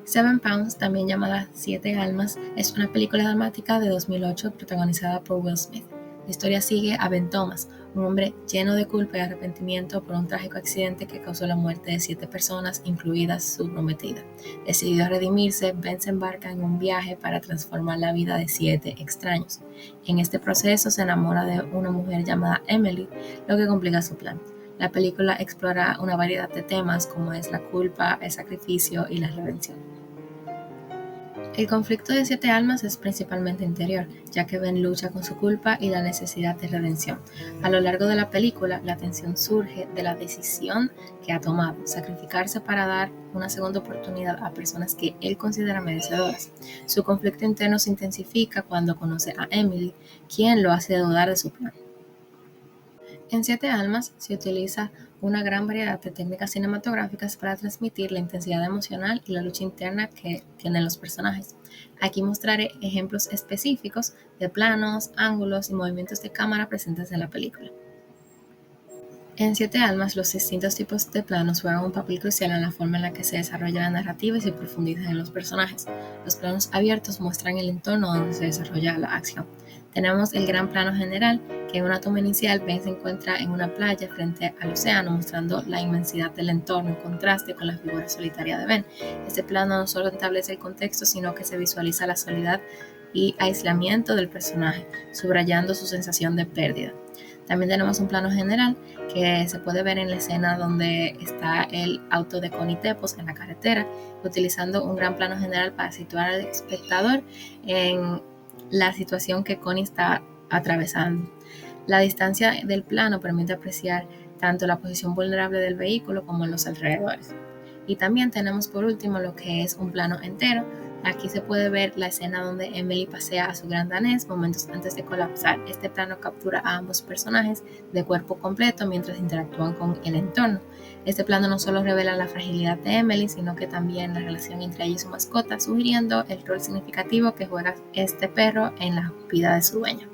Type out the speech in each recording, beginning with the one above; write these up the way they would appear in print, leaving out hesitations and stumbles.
Seven Pounds, también llamada Siete Almas, es una película dramática de 2008 protagonizada por Will Smith. La historia sigue a Ben Thomas, un hombre lleno de culpa y arrepentimiento por un trágico accidente que causó la muerte de 7 personas, incluida su prometida. Decidido a redimirse, Ben se embarca en un viaje para transformar la vida de 7 extraños. En este proceso se enamora de una mujer llamada Emily, lo que complica su plan. La película explora una variedad de temas como es la culpa, el sacrificio y la redención. El conflicto de 7 almas es principalmente interior, ya que Ben lucha con su culpa y la necesidad de redención. A lo largo de la película, la tensión surge de la decisión que ha tomado, sacrificarse para dar una segunda oportunidad a personas que él considera merecedoras. Su conflicto interno se intensifica cuando conoce a Emily, quien lo hace dudar de su plan. En Siete Almas se utiliza una gran variedad de técnicas cinematográficas para transmitir la intensidad emocional y la lucha interna que tienen los personajes. Aquí mostraré ejemplos específicos de planos, ángulos y movimientos de cámara presentes en la película. En Siete Almas, los distintos tipos de planos juegan un papel crucial en la forma en la que se desarrolla la narrativa y se profundiza en los personajes. Los planos abiertos muestran el entorno donde se desarrolla la acción. Tenemos el gran plano general, que en una toma inicial Ben se encuentra en una playa frente al océano, mostrando la inmensidad del entorno en contraste con la figura solitaria de Ben. Este plano no solo establece el contexto, sino que se visualiza la soledad y aislamiento del personaje, subrayando su sensación de pérdida. También tenemos un plano general que se puede ver en la escena donde está el auto de Connie Tepos en la carretera, utilizando un gran plano general para situar al espectador en la situación que Connie está atravesando. La distancia del plano permite apreciar tanto la posición vulnerable del vehículo como los alrededores. Y también tenemos por último lo que es un plano entero. Aquí se puede ver la escena donde Emily pasea a su gran danés momentos antes de colapsar. Este plano captura a ambos personajes de cuerpo completo mientras interactúan con el entorno. Este plano no solo revela la fragilidad de Emily, sino que también la relación entre ella y su mascota, sugiriendo el rol significativo que juega este perro en la vida de su dueño.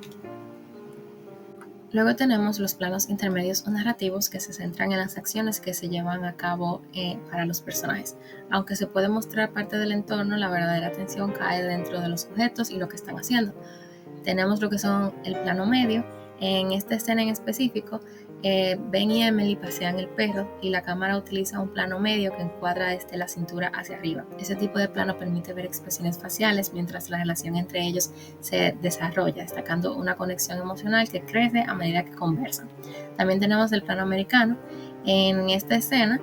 Luego tenemos los planos intermedios o narrativos que se centran en las acciones que se llevan a cabo para los personajes. Aunque se puede mostrar parte del entorno, la verdadera atención cae dentro de los sujetos y lo que están haciendo. Tenemos lo que son el plano medio. En esta escena en específico, Ben y Emily pasean el perro y la cámara utiliza un plano medio que encuadra desde la cintura hacia arriba. Ese tipo de plano permite ver expresiones faciales mientras la relación entre ellos se desarrolla, destacando una conexión emocional que crece a medida que conversan. También tenemos el plano americano. En esta escena,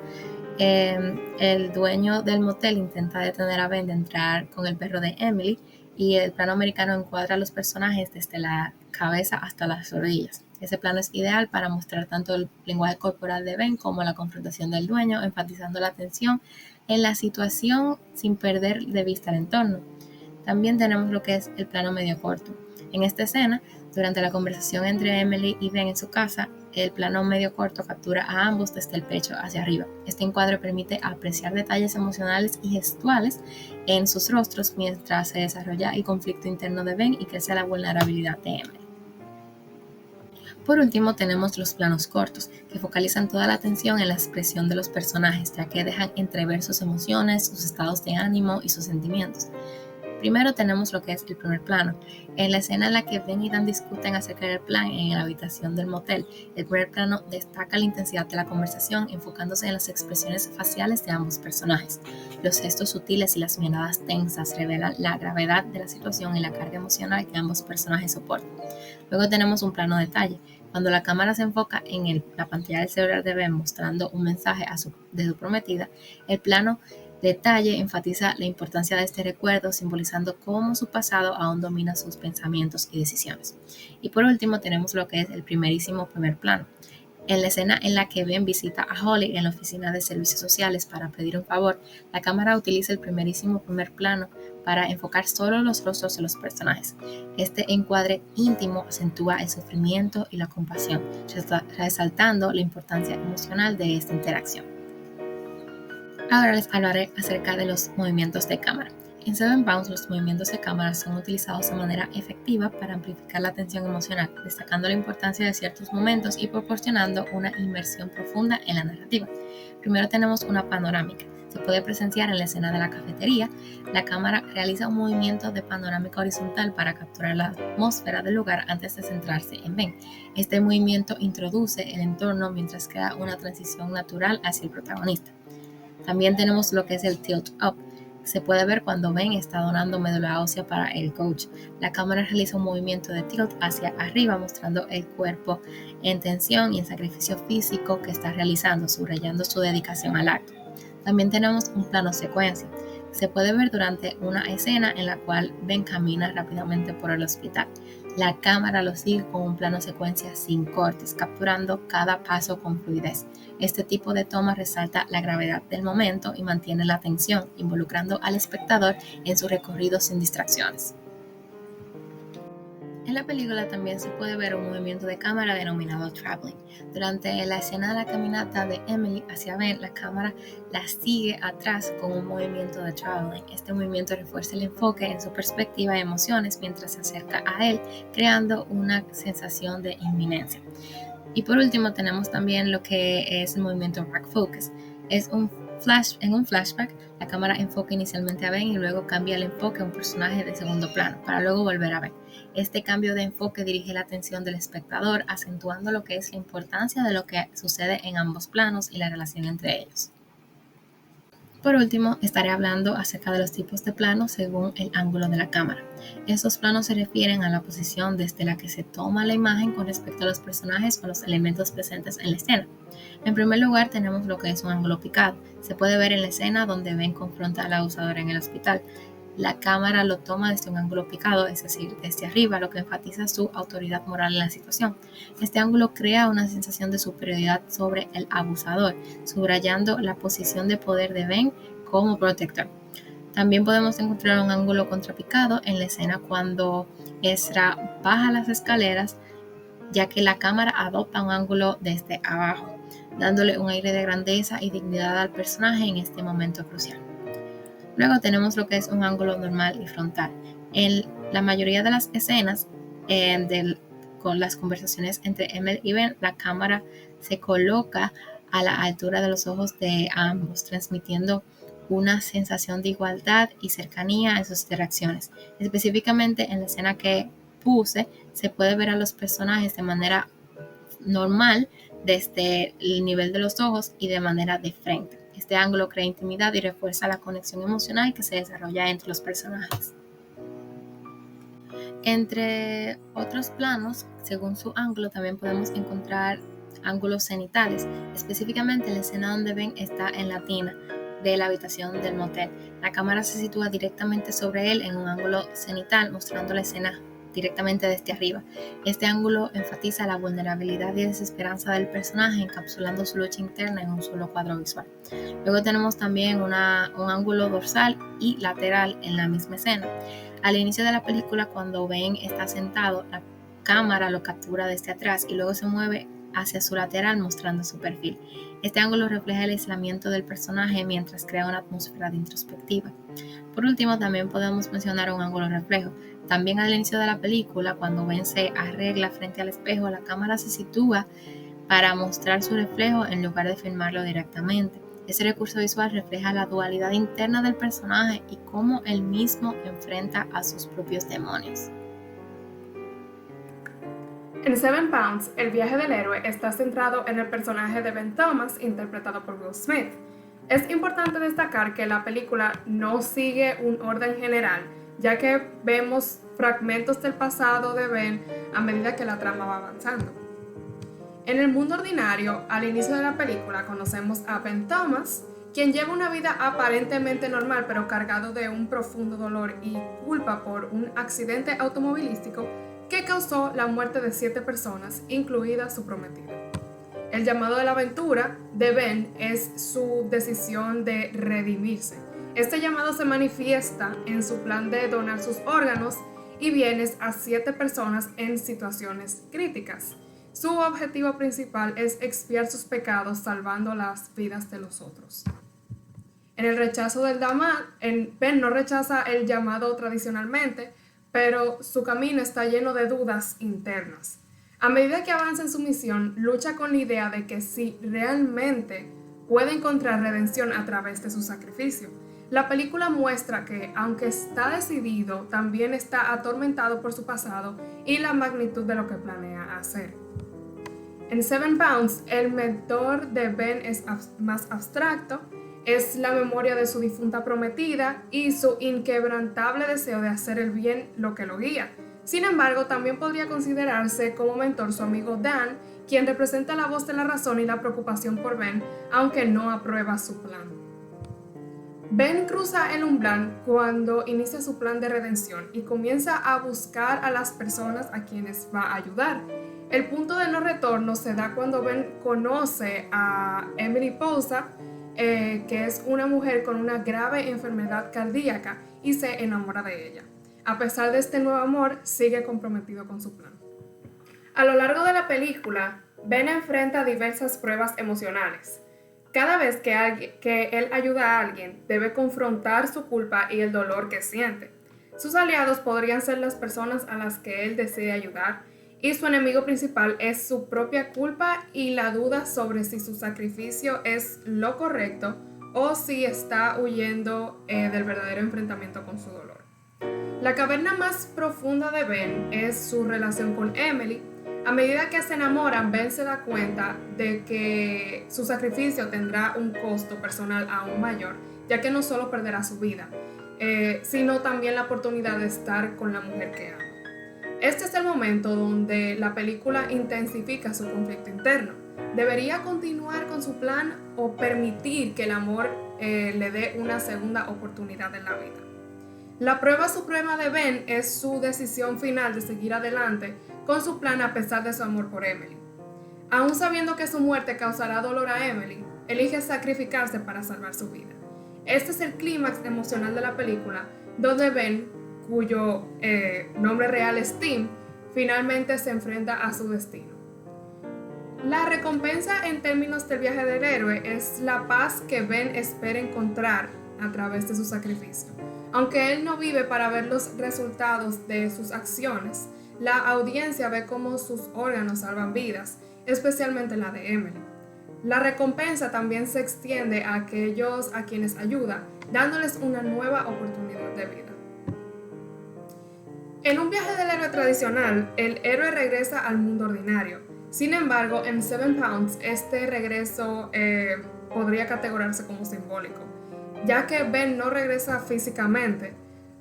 el dueño del motel intenta detener a Ben de entrar con el perro de Emily, y el plano americano encuadra a los personajes desde la cabeza hasta las rodillas. Ese plano es ideal para mostrar tanto el lenguaje corporal de Ben como la confrontación del dueño, enfatizando la atención en la situación sin perder de vista el entorno. También tenemos lo que es el plano medio corto. En esta escena, durante la conversación entre Emily y Ben en su casa, el plano medio corto captura a ambos desde el pecho hacia arriba. Este encuadre permite apreciar detalles emocionales y gestuales en sus rostros mientras se desarrolla el conflicto interno de Ben y crece la vulnerabilidad de Emily. Por último, tenemos los planos cortos, que focalizan toda la atención en la expresión de los personajes, ya que dejan entrever sus emociones, sus estados de ánimo y sus sentimientos. Primero tenemos lo que es el primer plano. En la escena en la que Ben y Dan discuten acerca del plan en la habitación del motel, el primer plano destaca la intensidad de la conversación, enfocándose en las expresiones faciales de ambos personajes. Los gestos sutiles y las miradas tensas revelan la gravedad de la situación y la carga emocional que ambos personajes soportan. Luego tenemos un plano detalle. Cuando la cámara se enfoca en la pantalla del celular de Ben mostrando un mensaje de su prometida, el plano detalle enfatiza la importancia de este recuerdo, simbolizando cómo su pasado aún domina sus pensamientos y decisiones. Y por último tenemos lo que es el primer plano. En la escena en la que Ben visita a Holly en la oficina de servicios sociales para pedir un favor, la cámara utiliza el primer plano para enfocar solo los rostros de los personajes. Este encuadre íntimo acentúa el sufrimiento y la compasión, resaltando la importancia emocional de esta interacción. Ahora les hablaré acerca de los movimientos de cámara. En Seven Pounds, los movimientos de cámara son utilizados de manera efectiva para amplificar la tensión emocional, destacando la importancia de ciertos momentos y proporcionando una inmersión profunda en la narrativa. Primero tenemos una panorámica. se puede presenciar en la escena de la cafetería. La cámara realiza un movimiento de panorámica horizontal para capturar la atmósfera del lugar antes de centrarse en Ben. Este movimiento introduce el entorno mientras crea una transición natural hacia el protagonista. También tenemos lo que es el tilt up. Se puede ver cuando Ben está donando médula ósea para el coach. La cámara realiza un movimiento de tilt hacia arriba, mostrando el cuerpo en tensión y el sacrificio físico que está realizando, subrayando su dedicación al acto. También tenemos un plano secuencia. Se puede ver durante una escena en la cual Ben camina rápidamente por el hospital. La cámara lo sigue con un plano secuencia sin cortes, capturando cada paso con fluidez. Este tipo de toma resalta la gravedad del momento y mantiene la atención, involucrando al espectador en su recorrido sin distracciones. En la película también se puede ver un movimiento de cámara denominado traveling. Durante la escena de la caminata de Emily hacia Ben, la cámara la sigue atrás con un movimiento de traveling. Este movimiento refuerza el enfoque en su perspectiva y emociones mientras se acerca a él, creando una sensación de inminencia. Y por último tenemos también lo que es el movimiento back focus. En un flashback, la cámara enfoca inicialmente a Ben y luego cambia el enfoque a un personaje de segundo plano para luego volver a Ben. Este cambio de enfoque dirige la atención del espectador, acentuando lo que es la importancia de lo que sucede en ambos planos y la relación entre ellos. Por último, estaré hablando acerca de los tipos de planos según el ángulo de la cámara. Estos planos se refieren a la posición desde la que se toma la imagen con respecto a los personajes o los elementos presentes en la escena. En primer lugar, tenemos lo que es un ángulo picado. Se puede ver en la escena donde Ben confronta al abusador en el hospital. La cámara lo toma desde un ángulo picado, es decir, desde arriba, lo que enfatiza su autoridad moral en la situación. Este ángulo crea una sensación de superioridad sobre el abusador, subrayando la posición de poder de Ben como protector. También podemos encontrar un ángulo contrapicado en la escena cuando Ezra baja las escaleras, ya que la cámara adopta un ángulo desde abajo, dándole un aire de grandeza y dignidad al personaje en este momento crucial. Luego tenemos lo que es un ángulo normal y frontal. En la mayoría de las escenas con las conversaciones entre Emily y Ben, la cámara se coloca a la altura de los ojos de ambos, transmitiendo una sensación de igualdad y cercanía en sus interacciones. Específicamente en la escena que puse, se puede ver a los personajes de manera normal desde el nivel de los ojos y de manera de frente. Este ángulo crea intimidad y refuerza la conexión emocional que se desarrolla entre los personajes. Entre otros planos, según su ángulo, también podemos encontrar ángulos cenitales, específicamente en la escena donde Ben está en la tina de la habitación del motel. La cámara se sitúa directamente sobre él en un ángulo cenital, mostrando la escena directamente desde arriba. Este ángulo enfatiza la vulnerabilidad y desesperanza del personaje, encapsulando su lucha interna en un solo cuadro visual. Luego tenemos también un ángulo dorsal y lateral en la misma escena. Al inicio de la película, cuando Ben está sentado, la cámara lo captura desde atrás y luego se mueve hacia su lateral mostrando su perfil. Este ángulo refleja el aislamiento del personaje mientras crea una atmósfera de introspectiva. Por último, también podemos mencionar un ángulo reflejo. También al inicio de la película, cuando Ben se arregla frente al espejo, la cámara se sitúa para mostrar su reflejo en lugar de filmarlo directamente. Ese recurso visual refleja la dualidad interna del personaje y cómo él mismo enfrenta a sus propios demonios. En Seven Pounds, el viaje del héroe está centrado en el personaje de Ben Thomas, interpretado por Will Smith. Es importante destacar que la película no sigue un orden general, ya que vemos fragmentos del pasado de Ben a medida que la trama va avanzando. En el mundo ordinario, al inicio de la película, conocemos a Ben Thomas, quien lleva una vida aparentemente normal, pero cargado de un profundo dolor y culpa por un accidente automovilístico que causó la muerte de 7 personas, incluida su prometida. El llamado de la aventura de Ben es su decisión de redimirse. Este llamado se manifiesta en su plan de donar sus órganos y bienes a 7 personas en situaciones críticas. Su objetivo principal es expiar sus pecados salvando las vidas de los otros. En el rechazo del llamado, Ben no rechaza el llamado tradicionalmente, pero su camino está lleno de dudas internas. A medida que avanza en su misión, lucha con la idea de que si realmente puede encontrar redención a través de su sacrificio. La película muestra que, aunque está decidido, también está atormentado por su pasado y la magnitud de lo que planea hacer. En Seven Pounds, el mentor de Ben es más abstracto, es la memoria de su difunta prometida y su inquebrantable deseo de hacer el bien lo que lo guía. Sin embargo, también podría considerarse como mentor su amigo Dan, quien representa la voz de la razón y la preocupación por Ben, aunque no aprueba su plan. Ben cruza el umbral cuando inicia su plan de redención y comienza a buscar a las personas a quienes va a ayudar. El punto de no retorno se da cuando Ben conoce a Emily Pousa, que es una mujer con una grave enfermedad cardíaca, y se enamora de ella. A pesar de este nuevo amor, sigue comprometido con su plan. A lo largo de la película, Ben enfrenta diversas pruebas emocionales. Cada vez que él ayuda a alguien, debe confrontar su culpa y el dolor que siente. Sus aliados podrían ser las personas a las que él decide ayudar, y su enemigo principal es su propia culpa y la duda sobre si su sacrificio es lo correcto o si está huyendo del verdadero enfrentamiento con su dolor. La caverna más profunda de Ben es su relación con Emily. A medida que se enamoran, Ben se da cuenta de que su sacrificio tendrá un costo personal aún mayor, ya que no solo perderá su vida, sino también la oportunidad de estar con la mujer que ama. Este es el momento donde la película intensifica su conflicto interno. ¿Debería continuar con su plan o permitir que el amor le dé una segunda oportunidad en la vida? La prueba suprema de Ben es su decisión final de seguir adelante con su plan a pesar de su amor por Emily. Aún sabiendo que su muerte causará dolor a Emily, elige sacrificarse para salvar su vida. Este es el clímax emocional de la película, donde Ben, cuyo nombre real es Tim, finalmente se enfrenta a su destino. La recompensa en términos del viaje del héroe es la paz que Ben espera encontrar a través de su sacrificio. Aunque él no vive para ver los resultados de sus acciones, la audiencia ve cómo sus órganos salvan vidas, especialmente la de Emily. La recompensa también se extiende a aquellos a quienes ayuda, dándoles una nueva oportunidad de vida. En un viaje del héroe tradicional, el héroe regresa al mundo ordinario. Sin embargo, en Seven Pounds, este regreso podría categorizarse como simbólico, ya que Ben no regresa físicamente,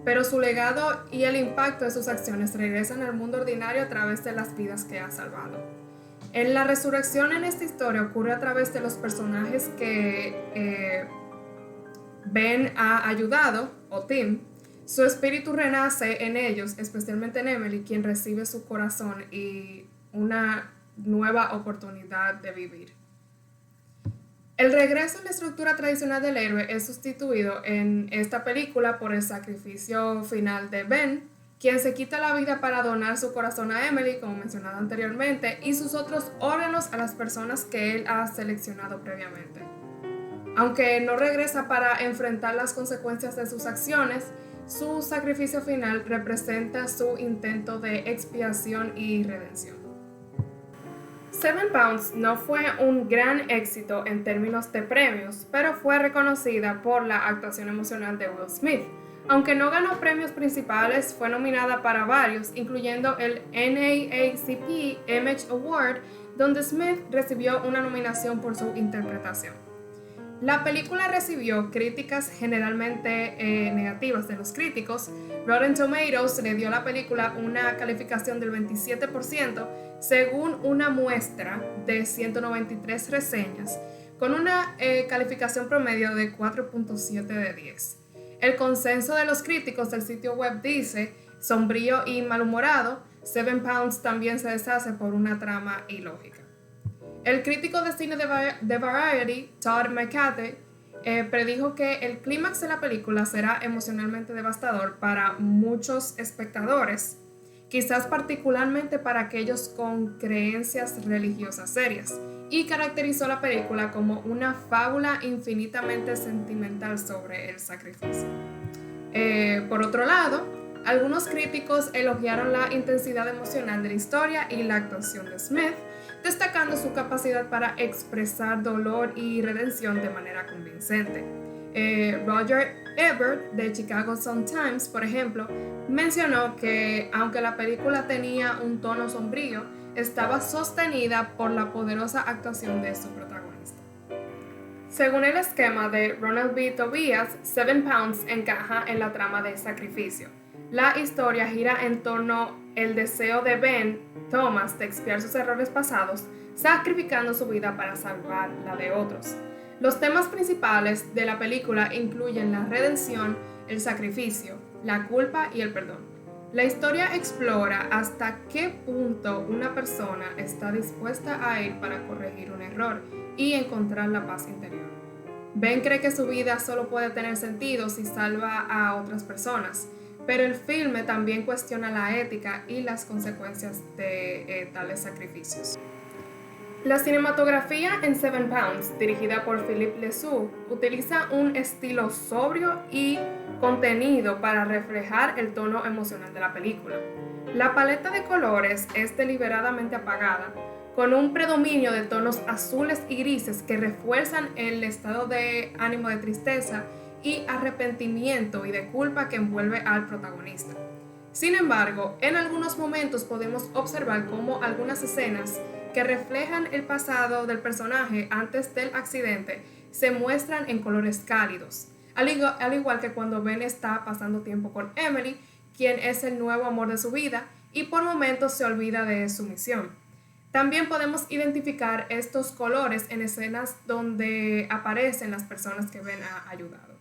pero su legado y el impacto de sus acciones regresan al mundo ordinario a través de las vidas que ha salvado. En la resurrección en esta historia ocurre a través de los personajes que Ben ha ayudado, o Tim. Su espíritu renace en ellos, especialmente en Emily, quien recibe su corazón y una nueva oportunidad de vivir. El regreso en la estructura tradicional del héroe es sustituido en esta película por el sacrificio final de Ben, quien se quita la vida para donar su corazón a Emily, como mencionado anteriormente, y sus otros órganos a las personas que él ha seleccionado previamente. Aunque no regresa para enfrentar las consecuencias de sus acciones, su sacrificio final representa su intento de expiación y redención. Seven Pounds no fue un gran éxito en términos de premios, pero fue reconocida por la actuación emocional de Will Smith. Aunque no ganó premios principales, fue nominada para varios, incluyendo el NAACP Image Award, donde Smith recibió una nominación por su interpretación. La película recibió críticas generalmente negativas de los críticos. Rotten Tomatoes le dio a la película una calificación del 27%, según una muestra de 193 reseñas, con una calificación promedio de 4.7 de 10. El consenso de los críticos del sitio web dice: sombrío y malhumorado, Seven Pounds también se deshace por una trama ilógica. El crítico de cine de Variety, Todd McCarthy, predijo que el clímax de la película será emocionalmente devastador para muchos espectadores, quizás particularmente para aquellos con creencias religiosas serias, y caracterizó la película como una fábula infinitamente sentimental sobre el sacrificio. Por otro lado, algunos críticos elogiaron la intensidad emocional de la historia y la actuación de Smith, destacando su capacidad para expresar dolor y redención de manera convincente. Roger Ebert de Chicago Sun-Times, por ejemplo, mencionó que aunque la película tenía un tono sombrío, estaba sostenida por la poderosa actuación de su protagonista. Según el esquema de Ronald B. Tobias, Seven Pounds encaja en la trama de Sacrificio. La historia gira en torno al deseo de Ben Thomas de expiar sus errores pasados, sacrificando su vida para salvar la de otros. Los temas principales de la película incluyen la redención, el sacrificio, la culpa y el perdón. La historia explora hasta qué punto una persona está dispuesta a ir para corregir un error y encontrar la paz interior. Ben cree que su vida solo puede tener sentido si salva a otras personas, pero el filme también cuestiona la ética y las consecuencias de tales sacrificios. La cinematografía en Seven Pounds, dirigida por Philippe Lesoux, utiliza un estilo sobrio y contenido para reflejar el tono emocional de la película. La paleta de colores es deliberadamente apagada, con un predominio de tonos azules y grises que refuerzan el estado de ánimo de tristeza y arrepentimiento y de culpa que envuelve al protagonista. Sin embargo, en algunos momentos podemos observar cómo algunas escenas que reflejan el pasado del personaje antes del accidente se muestran en colores cálidos, al igual que cuando Ben está pasando tiempo con Emily, quien es el nuevo amor de su vida, y por momentos se olvida de su misión. También podemos identificar estos colores en escenas donde aparecen las personas que Ben ha ayudado.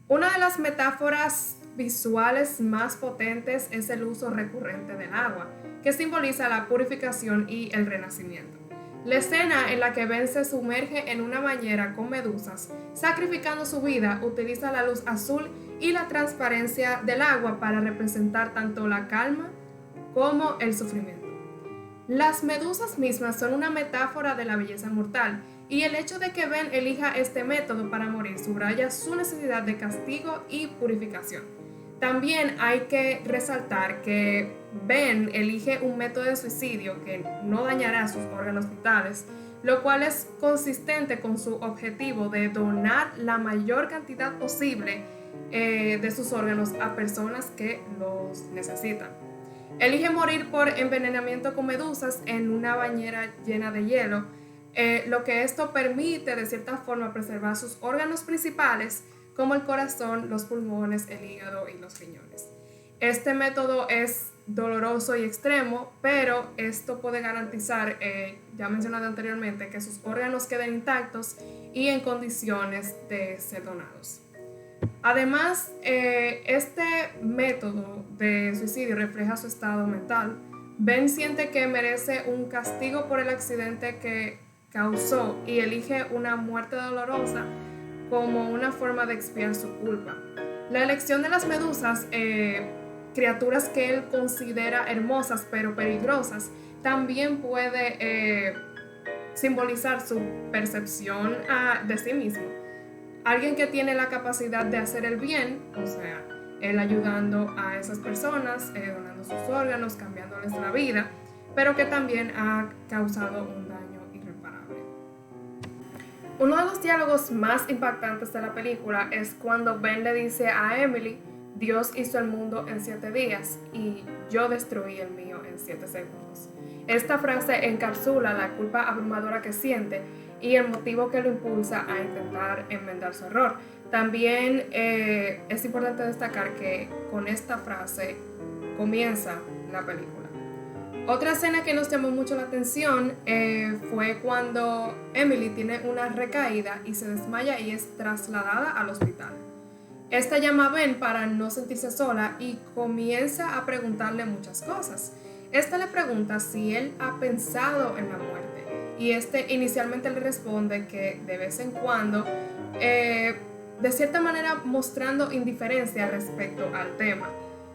Una de las metáforas visuales más potentes es el uso recurrente del agua, que simboliza la purificación y el renacimiento. La escena en la que Ben se sumerge en una bañera con medusas, sacrificando su vida, utiliza la luz azul y la transparencia del agua para representar tanto la calma como el sufrimiento. Las medusas mismas son una metáfora de la belleza mortal, y el hecho de que Ben elija este método para morir subraya su necesidad de castigo y purificación. También hay que resaltar que Ben elige un método de suicidio que no dañará sus órganos vitales, lo cual es consistente con su objetivo de donar la mayor cantidad posible de sus órganos a personas que los necesitan. Elige morir por envenenamiento con medusas en una bañera llena de hielo, lo que esto permite de cierta forma preservar sus órganos principales como el corazón, los pulmones, el hígado y los riñones. Este método es doloroso y extremo, pero esto puede garantizar, ya mencionado anteriormente, que sus órganos queden intactos y en condiciones de ser donados. Además, este método de suicidio refleja su estado mental. Ben siente que merece un castigo por el accidente que causó y elige una muerte dolorosa como una forma de expiar su culpa. La elección de las medusas, criaturas que él considera hermosas pero peligrosas, también puede simbolizar su percepción de sí mismo. Alguien que tiene la capacidad de hacer el bien, o sea, él ayudando a esas personas, donando sus órganos, cambiándoles la vida, pero que también ha causado un daño irreparable. Uno de los diálogos más impactantes de la película es cuando Ben le dice a Emily: Dios hizo el mundo en 7 días y yo destruí el mío en 7 segundos. Esta frase encapsula la culpa abrumadora que siente y el motivo que lo impulsa a intentar enmendar su error. También es importante destacar que con esta frase comienza la película. Otra escena que nos llamó mucho la atención fue cuando Emily tiene una recaída y se desmaya y es trasladada al hospital. Esta llama a Ben para no sentirse sola y comienza a preguntarle muchas cosas. Esta le pregunta si él ha pensado en la muerte y inicialmente le responde que de vez en cuando, de cierta manera mostrando indiferencia respecto al tema.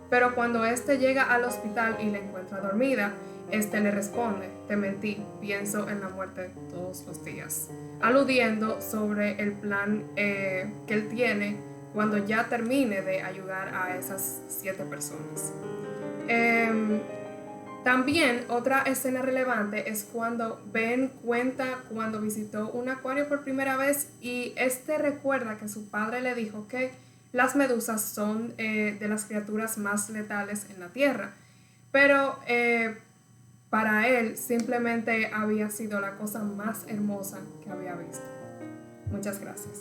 Pero cuando llega al hospital y la encuentra dormida, le responde: te mentí, pienso en la muerte todos los días, aludiendo sobre el plan que él tiene cuando ya termine de ayudar a esas 7 personas. También otra escena relevante es cuando Ben cuenta cuando visitó un acuario por primera vez y recuerda que su padre le dijo que las medusas son de las criaturas más letales en la Tierra. Pero para él simplemente había sido la cosa más hermosa que había visto. Muchas gracias.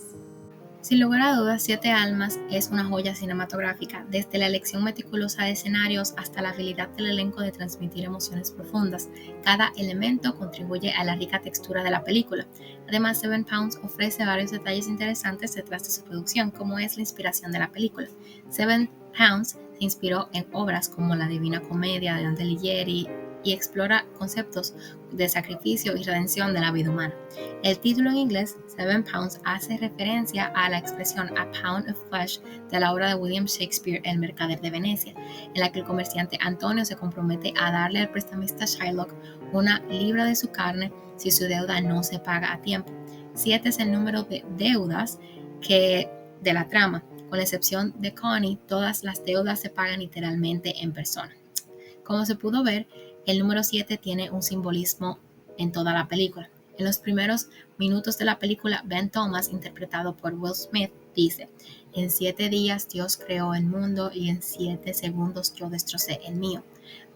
Sin lugar a dudas, Siete Almas es una joya cinematográfica, desde la elección meticulosa de escenarios hasta la habilidad del elenco de transmitir emociones profundas. Cada elemento contribuye a la rica textura de la película. Además, Seven Pounds ofrece varios detalles interesantes detrás de su producción, como es la inspiración de la película. Seven Pounds se inspiró en obras como La Divina Comedia de Dante Alighieri y explora conceptos de sacrificio y redención de la vida humana. El título en inglés, Seven Pounds, hace referencia a la expresión A Pound of Flesh de la obra de William Shakespeare, El Mercader de Venecia, en la que el comerciante Antonio se compromete a darle al prestamista Shylock una libra de su carne si su deuda no se paga a tiempo. 7 es el número de deudas de la trama. Con la excepción de Connie, todas las deudas se pagan literalmente en persona. Como se pudo ver, el número 7 tiene un simbolismo en toda la película. En los primeros minutos de la película, Ben Thomas, interpretado por Will Smith, dice: en 7 días Dios creó el mundo y en 7 segundos yo destrocé el mío.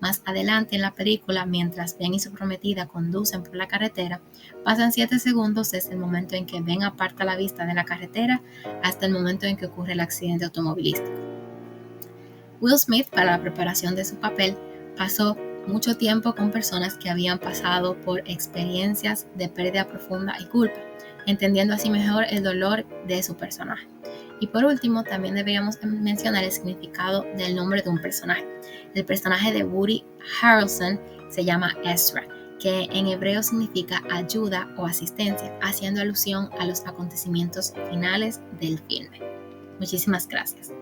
Más adelante en la película, mientras Ben y su prometida conducen por la carretera, pasan 7 segundos desde el momento en que Ben aparta la vista de la carretera hasta el momento en que ocurre el accidente automovilístico. Will Smith, para la preparación de su papel, pasó mucho tiempo con personas que habían pasado por experiencias de pérdida profunda y culpa, entendiendo así mejor el dolor de su personaje. Y por último, también deberíamos mencionar el significado del nombre de un personaje. El personaje de Woody Harrelson se llama Ezra, que en hebreo significa ayuda o asistencia, haciendo alusión a los acontecimientos finales del filme. Muchísimas gracias.